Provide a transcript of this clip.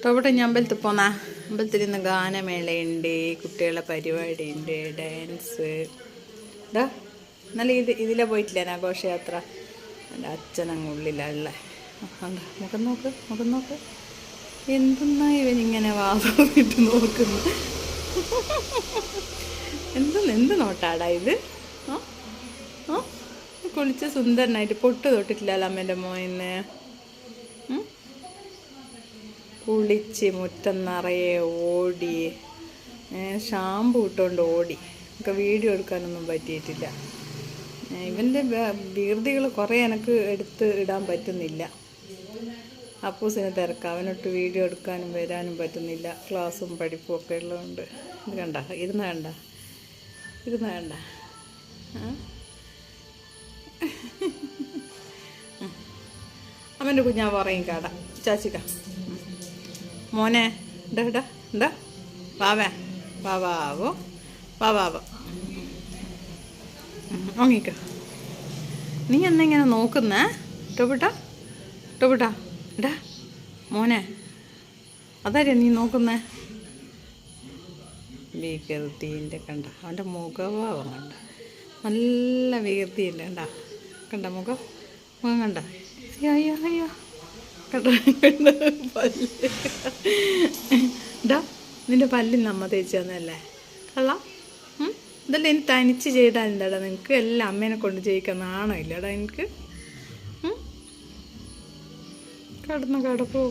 അവിടെ ഞാൻ അമ്പലത്തിൽ പോന്നാ. അമ്പലത്തിൽ ഇന്ന് ഗാനമേളയുണ്ട്, കുട്ടികളുടെ പരിപാടിയുണ്ട്, ഡാൻസ്. ഇതാ എന്നാലും ഇതിലെ പോയിട്ടില്ല ഞാൻ ഘോഷയാത്ര. എൻ്റെ അച്ഛനങ്ങുള്ളിലുള്ള മുഖം നോക്ക്, മുഖം നോക്ക്. എന്തെന്നാ ഇവനിങ്ങനെ വാവിട്ട് നോക്കുന്നു? എന്ത് നോട്ടാടാ ഇത്? ആ ആ കുളിച്ച് സുന്ദരനായിട്ട് പൊട്ട് തൊട്ടിട്ടില്ലല്ലോ അമ്മേൻ്റെ മോയിന്ന്. കുളിച്ച് മുറ്റം നിറയെ ഓടി, ഷാമ്പു ഇട്ടുകൊണ്ട് ഓടി. നമുക്ക് വീഡിയോ എടുക്കാനൊന്നും പറ്റിയിട്ടില്ല. ഇവൻ്റെ വികൃതികൾ കുറേ എനിക്ക് എടുത്ത് ഇടാൻ പറ്റുന്നില്ല. അപ്പൂസിനെ തിരക്കാം, അവനൊട്ട് വീഡിയോ എടുക്കാനും വരാനും പറ്റുന്നില്ല. ക്ലാസ്സും പഠിപ്പും ഒക്കെ ഉള്ളതുകൊണ്ട്. ഇത് കണ്ട, ഇരുന്ന് കണ്ട, ഇരുന്ന് കണ്ട. അവൻ്റെ കുഞ്ഞാ പറയും കാട ചാച്ചിക്ക മോനെ ഇടാ ഇടാ ഇണ്ടാ വാവേ വാവാവോ വാവാവോ ഓങ്ങിക്ക. നീ എന്നെങ്ങനെ നോക്കുന്നേ? ടൊപിട്ടാ ടൊപിട്ടാ ഇടാ മോനെ, അതാര്യ നീ നോക്കുന്നേ? വികൃതിൻ്റെ കണ്ട, അവൻ്റെ മുഖഭാവം കണ്ട, നല്ല വികൃതിയില്ല കണ്ട, കണ്ട മുഖം കണ്ട. അയ്യോ അയ്യോ കണ്ട കണ്ട പല്ല്. ഇടാ നിൻ്റെ പല്ലിൽ നമ്മ തേച്ച് തന്നല്ലേ കള്ള. ഇതെല്ലാം എനിക്ക് തനിച്ച് ചെയ്താൽ എന്താടാ നിനക്ക്? എല്ലാം അമ്മേനെ കൊണ്ട് ചെയ്യിക്കാൻ നാണോ ഇല്ലടാ എനിക്ക്? കടന്നു കടപ്പോ.